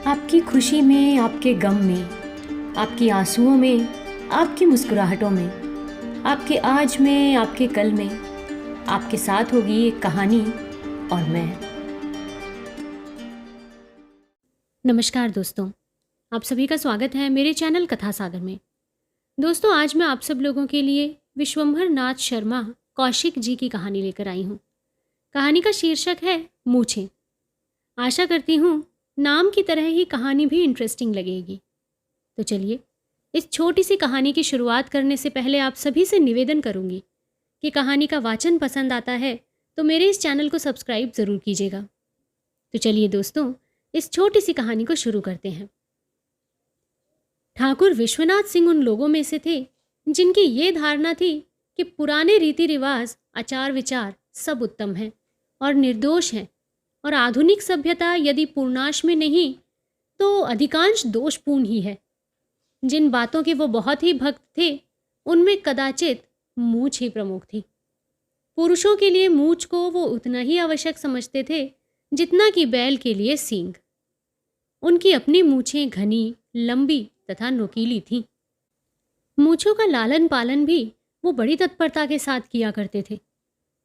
आपकी खुशी में, आपके गम में, आपकी आंसुओं में, आपकी मुस्कुराहटों में, आपके आज में, आपके कल में, आपके साथ होगी एक कहानी और मैं। नमस्कार दोस्तों, आप सभी का स्वागत है मेरे चैनल कथा सागर में। दोस्तों, आज मैं आप सब लोगों के लिए विश्वंभर नाथ शर्मा कौशिक जी की कहानी लेकर आई हूँ। कहानी का शीर्षक है मूछें। आशा करती हूँ नाम की तरह ही कहानी भी इंटरेस्टिंग लगेगी। तो चलिए, इस छोटी सी कहानी की शुरुआत करने से पहले आप सभी से निवेदन करूंगी कि कहानी का वाचन पसंद आता है तो मेरे इस चैनल को सब्सक्राइब ज़रूर कीजिएगा। तो चलिए दोस्तों, इस छोटी सी कहानी को शुरू करते हैं। ठाकुर विश्वनाथ सिंह उन लोगों में से थे जिनकी ये धारणा थी कि पुराने रीति रिवाज, आचार विचार सब उत्तम हैं और निर्दोष हैं, और आधुनिक सभ्यता यदि पूर्णाश में नहीं तो अधिकांश दोषपूर्ण ही है। जिन बातों के वो बहुत ही भक्त थे उनमें कदाचित मूछ ही प्रमुख थी। पुरुषों के लिए मूछ को वो उतना ही आवश्यक समझते थे जितना कि बैल के लिए सींग। उनकी अपनी मूछें घनी, लंबी तथा नुकीली थीं। मूछों का लालन पालन भी वो बड़ी तत्परता के साथ किया करते थे।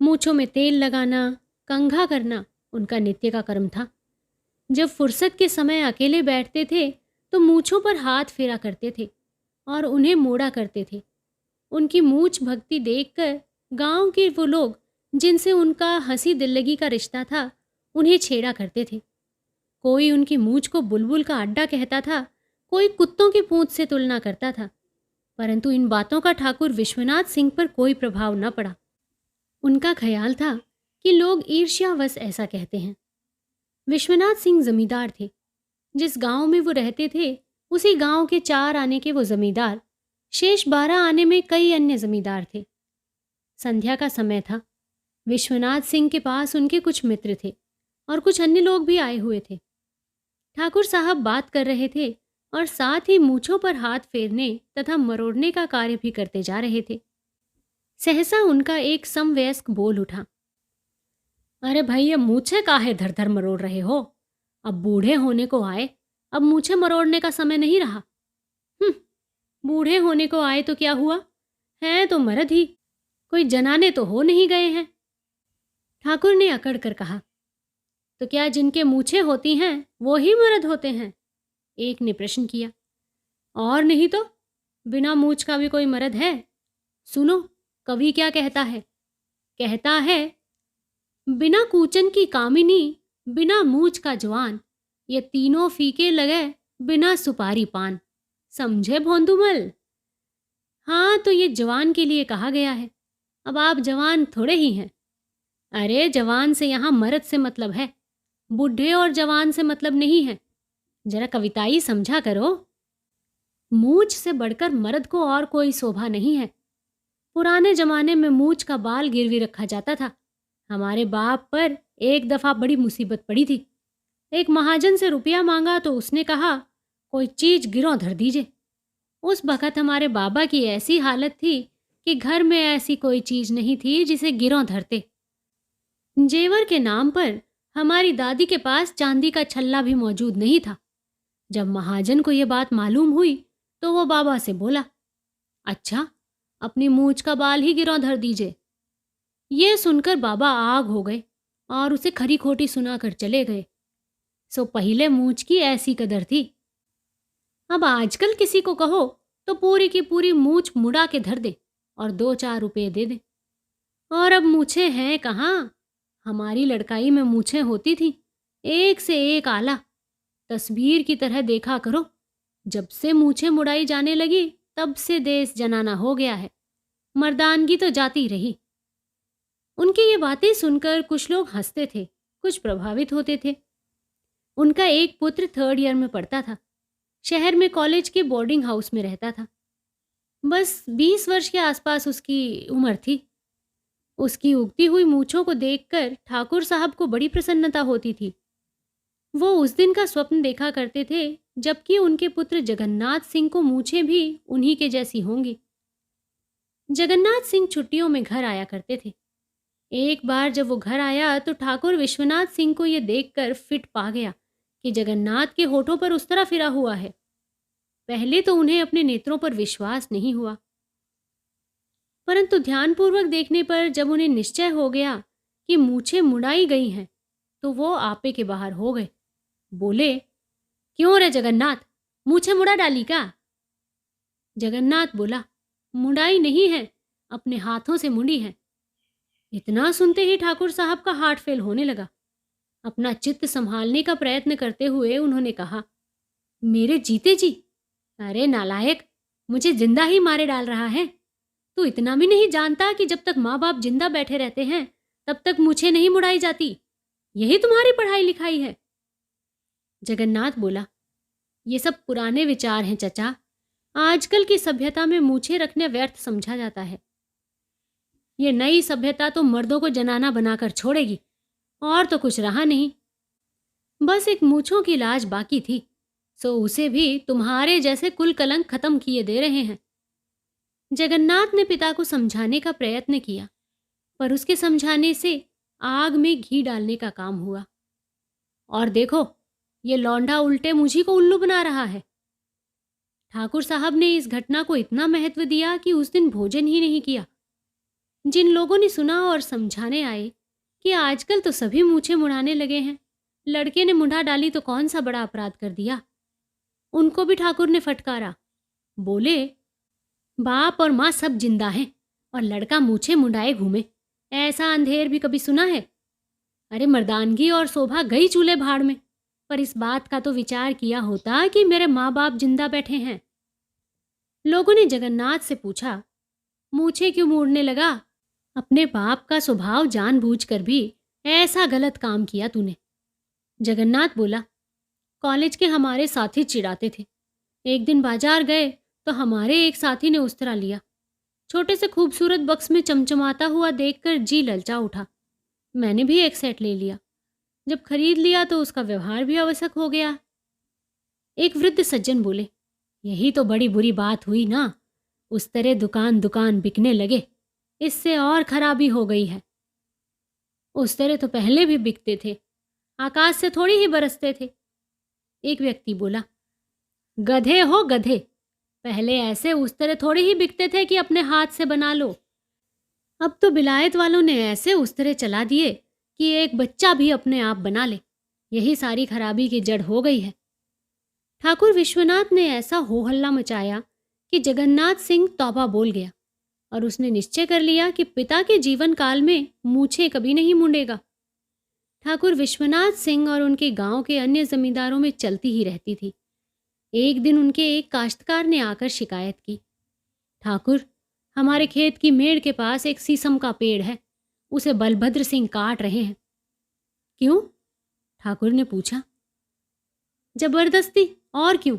मूछों में तेल लगाना, कंघा करना उनका नित्य का कर्म था। जब फुर्सत के समय अकेले बैठते थे तो मूछों पर हाथ फेरा करते थे और उन्हें मोड़ा करते थे। उनकी मूछ भक्ति देखकर गांव के वो लोग जिनसे उनका हंसी दिल्लगी का रिश्ता था उन्हें छेड़ा करते थे। कोई उनकी मूछ को बुलबुल का अड्डा कहता था, कोई कुत्तों की पूंछ से तुलना करता था, परंतु इन बातों का ठाकुर विश्वनाथ सिंह पर कोई प्रभाव न पड़ा। उनका ख्याल था कि लोग ईर्ष्यावश ऐसा कहते हैं। विश्वनाथ सिंह जमींदार थे। जिस गांव में वो रहते थे उसी गांव के 4 आने के वो जमींदार, शेष 12 आने में कई अन्य जमींदार थे। संध्या का समय था। विश्वनाथ सिंह के पास उनके कुछ मित्र थे और कुछ अन्य लोग भी आए हुए थे। ठाकुर साहब बात कर रहे थे और साथ ही मूछों पर हाथ फेरने तथा मरोड़ने का कार्य भी करते जा रहे थे। सहसा उनका एक समवयस्क बोल उठा, अरे भाई, ये मूछें काहे धर धर मरोड़ रहे हो? अब बूढ़े होने को आए, अब मूछें मरोड़ने का समय नहीं रहा। बूढ़े होने को आए तो क्या हुआ, हैं तो मर्द ही, कोई जनाने तो हो नहीं गए हैं। ठाकुर ने अकड़ कर कहा, तो क्या जिनके मूछें होती हैं वो ही मर्द होते हैं? एक ने प्रश्न किया। और नहीं तो बिना मूछ का भी कोई मर्द है? सुनो, कवि क्या कहता है। कहता है, बिना कूचन की कामिनी, बिना मूछ का जवान, ये तीनों फीके लगे बिना सुपारी पान। समझे भोंदूमल? हाँ, तो ये जवान के लिए कहा गया है। अब आप जवान थोड़े ही हैं। अरे, जवान से यहाँ मर्द से मतलब है, बूढ़े और जवान से मतलब नहीं है। जरा कविताई समझा करो। मूछ से बढ़कर मर्द को और कोई शोभा नहीं है। पुराने जमाने में मूछ का बाल गिरवी रखा जाता था। हमारे बाप पर एक दफा बड़ी मुसीबत पड़ी थी। एक महाजन से रुपया मांगा तो उसने कहा, कोई चीज गिरों धर दीजिए। उस वक़्त हमारे बाबा की ऐसी हालत थी कि घर में ऐसी कोई चीज नहीं थी जिसे गिरों धरते। जेवर के नाम पर हमारी दादी के पास चांदी का छल्ला भी मौजूद नहीं था। जब महाजन को यह बात मालूम हुई तो वो बाबा से बोला, अच्छा, अपनी मूछ का बाल ही गिरों धर दीजिए। ये सुनकर बाबा आग हो गए और उसे खरी खोटी सुनाकर चले गए। सो पहले मूछ की ऐसी कदर थी। अब आजकल किसी को कहो तो पूरी की पूरी मूछ मुड़ा के धर दे और 2-4 रुपए दे दे। और अब मूछें हैं कहाँ? हमारी लड़काई में मूछें होती थी, एक से एक आला, तस्वीर की तरह देखा करो। जब से मूछें मुड़ाई जाने लगी तब से देश जनाना हो गया है, मर्दानगी तो जाती रही। उनकी ये बातें सुनकर कुछ लोग हंसते थे, कुछ प्रभावित होते थे। उनका एक पुत्र 3rd ईयर में पढ़ता था। शहर में कॉलेज के बोर्डिंग हाउस में रहता था। बस 20 वर्ष के आसपास उसकी उम्र थी। उसकी उगती हुई मूछों को देखकर ठाकुर साहब को बड़ी प्रसन्नता होती थी। वो उस दिन का स्वप्न देखा करते थे जबकि उनके पुत्र जगन्नाथ सिंह को मूछें भी उन्हीं के जैसी होंगी। जगन्नाथ सिंह छुट्टियों में घर आया करते थे। एक बार जब वो घर आया तो ठाकुर विश्वनाथ सिंह को ये देखकर फिट पा गया कि जगन्नाथ के होठों पर उस तरह फिरा हुआ है। पहले तो उन्हें अपने नेत्रों पर विश्वास नहीं हुआ, परंतु ध्यानपूर्वक देखने पर जब उन्हें निश्चय हो गया कि मूछें मुड़ाई गई हैं, तो वो आपे के बाहर हो गए। बोले, क्यों रे जगन्नाथ, मूछें मुड़ा डाली क्या? जगन्नाथ बोला, मुड़ाई नहीं है, अपने हाथों से मुड़ी है। इतना सुनते ही ठाकुर साहब का हार्ट फेल होने लगा। अपना चित्त संभालने का प्रयत्न करते हुए उन्होंने कहा, मेरे जीते जी? अरे नालायक, मुझे जिंदा ही मारे डाल रहा है। तू इतना भी नहीं जानता कि जब तक माँ बाप जिंदा बैठे रहते हैं तब तक मूछें नहीं मुड़ाई जाती। यही तुम्हारी पढ़ाई लिखाई है? जगन्नाथ बोला, ये सब पुराने विचार हैं चचा। आजकल की सभ्यता में मूछें रखने व्यर्थ समझा जाता है। ये नई सभ्यता तो मर्दों को जनाना बनाकर छोड़ेगी, और तो कुछ रहा नहीं। बस एक मूछों की लाज बाकी थी, सो उसे भी तुम्हारे जैसे कुल कलंक खत्म किए दे रहे हैं। जगन्नाथ ने पिता को समझाने का प्रयत्न किया, पर उसके समझाने से आग में घी डालने का काम हुआ। और देखो, ये लौंडा उल्टे मुझी को उल्लू बना रहा है। ठाकुर साहब ने इस घटना को इतना महत्व दिया कि उस दिन भोजन ही नहीं किया। जिन लोगों ने सुना और समझाने आए कि आजकल तो सभी मूछें मुड़ाने लगे हैं, लड़के ने मुंडा डाली तो कौन सा बड़ा अपराध कर दिया, उनको भी ठाकुर ने फटकारा। बोले, बाप और माँ सब जिंदा हैं और लड़का मूछें मुंडाए घूमे, ऐसा अंधेर भी कभी सुना है? अरे मर्दानगी और शोभा गई चूल्हे भाड़ में, पर इस बात का तो विचार किया होता कि मेरे माँ बाप जिंदा बैठे हैं। लोगों ने जगन्नाथ से पूछा, मूछें क्यों मोड़ने लगा? अपने बाप का स्वभाव जानबूझकर भी ऐसा गलत काम किया तूने। जगन्नाथ बोला, कॉलेज के हमारे साथी चिढ़ाते थे। एक दिन बाजार गए तो हमारे एक साथी ने उस तरह लिया। छोटे से खूबसूरत बक्स में चमचमाता हुआ देखकर जी ललचा उठा। मैंने भी एक सेट ले लिया। जब खरीद लिया तो उसका व्यवहार भी आवश्यक हो गया। एक वृद्ध सज्जन बोले, यही तो बड़ी बुरी बात हुई ना। उस तरह दुकान दुकान बिकने लगे, इससे और खराबी हो गई है। उस तरह तो पहले भी बिकते थे, आकाश से थोड़ी ही बरसते थे। एक व्यक्ति बोला, गधे हो गधे, पहले ऐसे उस तरह थोड़ी ही बिकते थे कि अपने हाथ से बना लो। अब तो बिलायत वालों ने ऐसे उस तरह चला दिए कि एक बच्चा भी अपने आप बना ले। यही सारी खराबी की जड़ हो गई है। ठाकुर विश्वनाथ ने ऐसा हो हल्ला मचाया कि जगन्नाथ सिंह तौबा बोल गया और उसने निश्चय कर लिया कि पिता के जीवन काल में मूछें कभी नहीं मुंडेगा। ठाकुर विश्वनाथ सिंह और उनके गांव के अन्य जमींदारों में चलती ही रहती थी। एक दिन उनके एक काश्तकार ने आकर शिकायत की, ठाकुर, हमारे खेत की मेड़ के पास एक शीशम का पेड़ है, उसे बलभद्र सिंह काट रहे हैं। क्यों? ठाकुर ने पूछा। जबरदस्ती, और क्यों?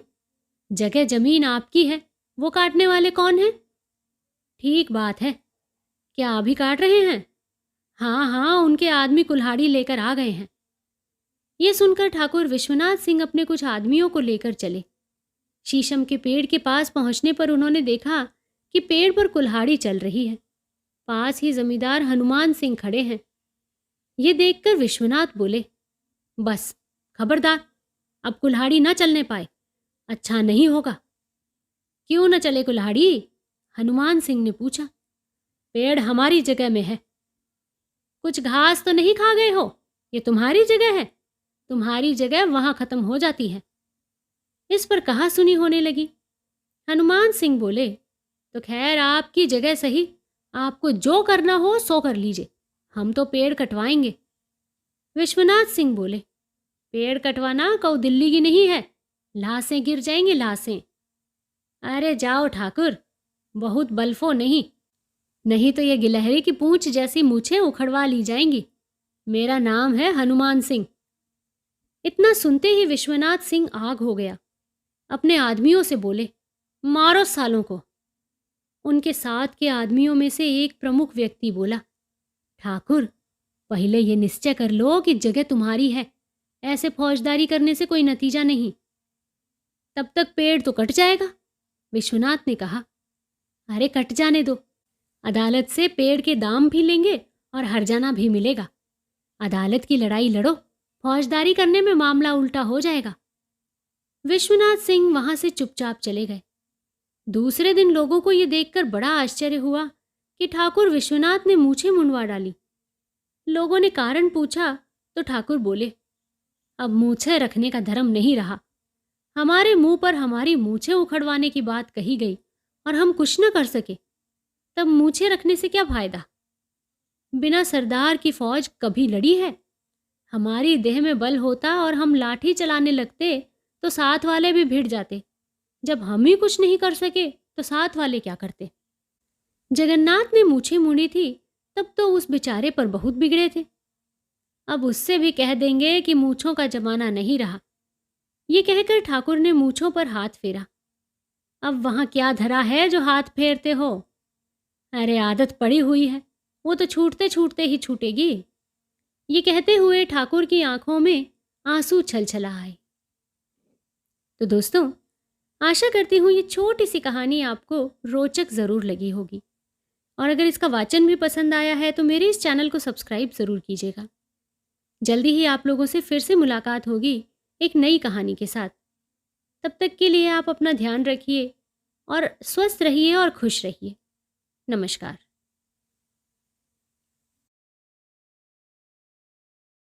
जगह जमीन आपकी है, वो काटने वाले कौन हैं? ठीक बात है, क्या अभी काट रहे हैं? हाँ हाँ, उनके आदमी कुल्हाड़ी लेकर आ गए हैं। ये सुनकर ठाकुर विश्वनाथ सिंह अपने कुछ आदमियों को लेकर चले। शीशम के पेड़ के पास पहुंचने पर उन्होंने देखा कि पेड़ पर कुल्हाड़ी चल रही है। पास ही जमींदार हनुमान सिंह खड़े हैं। ये देखकर विश्वनाथ बोले, बस खबरदार, अब कुल्हाड़ी ना चलने पाए, अच्छा नहीं होगा। क्यों न चले कुल्हाड़ी? हनुमान सिंह ने पूछा। पेड़ हमारी जगह में है। कुछ घास तो नहीं खा गए हो? ये तुम्हारी जगह है, तुम्हारी जगह वहां खत्म हो जाती है। इस पर कहा सुनी होने लगी। हनुमान सिंह बोले, तो खैर आपकी जगह सही, आपको जो करना हो सो कर लीजिए, हम तो पेड़ कटवाएंगे। विश्वनाथ सिंह बोले, पेड़ कटवाना कौ दिल्ली की नहीं है, लाशें गिर जाएंगी लाशें। अरे जाओ ठाकुर, बहुत बल्फो नहीं, नहीं तो ये गिलहरी की पूंछ जैसी मूछें उखड़वा ली जाएंगी। मेरा नाम है हनुमान सिंह। इतना सुनते ही विश्वनाथ सिंह आग हो गया। अपने आदमियों से बोले, मारो सालों को। उनके साथ के आदमियों में से एक प्रमुख व्यक्ति बोला, ठाकुर, पहले ये निश्चय कर लो कि जगह तुम्हारी है, ऐसे फौजदारी करने से कोई नतीजा नहीं। तब तक पेड़ तो कट जाएगा। विश्वनाथ ने कहा, अरे कट जाने दो, अदालत से पेड़ के दाम भी लेंगे और हर्जाना भी मिलेगा। अदालत की लड़ाई लड़ो, फौजदारी करने में मामला उल्टा हो जाएगा। विश्वनाथ सिंह वहां से चुपचाप चले गए। दूसरे दिन लोगों को यह देखकर बड़ा आश्चर्य हुआ कि ठाकुर विश्वनाथ ने मूछें मुंडवा डाली। लोगों ने कारण पूछा तो ठाकुर बोले, अब मूछें रखने का धर्म नहीं रहा। हमारे मुंह पर हमारी मूछें उखड़वाने की बात कही गई और हम कुछ न कर सके, तब मूछें रखने से क्या फायदा। बिना सरदार की फौज कभी लड़ी है? हमारी देह में बल होता और हम लाठी चलाने लगते तो साथ वाले भी भिड़ जाते। जब हम ही कुछ नहीं कर सके तो साथ वाले क्या करते। जगन्नाथ ने मूछें मूंडी थी तब तो उस बेचारे पर बहुत बिगड़े थे। अब उससे भी कह देंगे कि मूछों का जमाना नहीं रहा। ये कहकर ठाकुर ने मूछों पर हाथ फेरा। अब वहां क्या धरा है जो हाथ फेरते हो? अरे आदत पड़ी हुई है, वो तो छूटते छूटते ही छूटेगी। ये कहते हुए ठाकुर की आंखों में आंसू छलछला आए। तो दोस्तों, आशा करती हूँ ये छोटी सी कहानी आपको रोचक ज़रूर लगी होगी, और अगर इसका वाचन भी पसंद आया है तो मेरे इस चैनल को सब्सक्राइब ज़रूर कीजिएगा। जल्दी ही आप लोगों से फिर से मुलाकात होगी एक नई कहानी के साथ। तब तक के लिए आप अपना ध्यान रखिए और स्वस्थ रहिए और खुश रहिए। नमस्कार।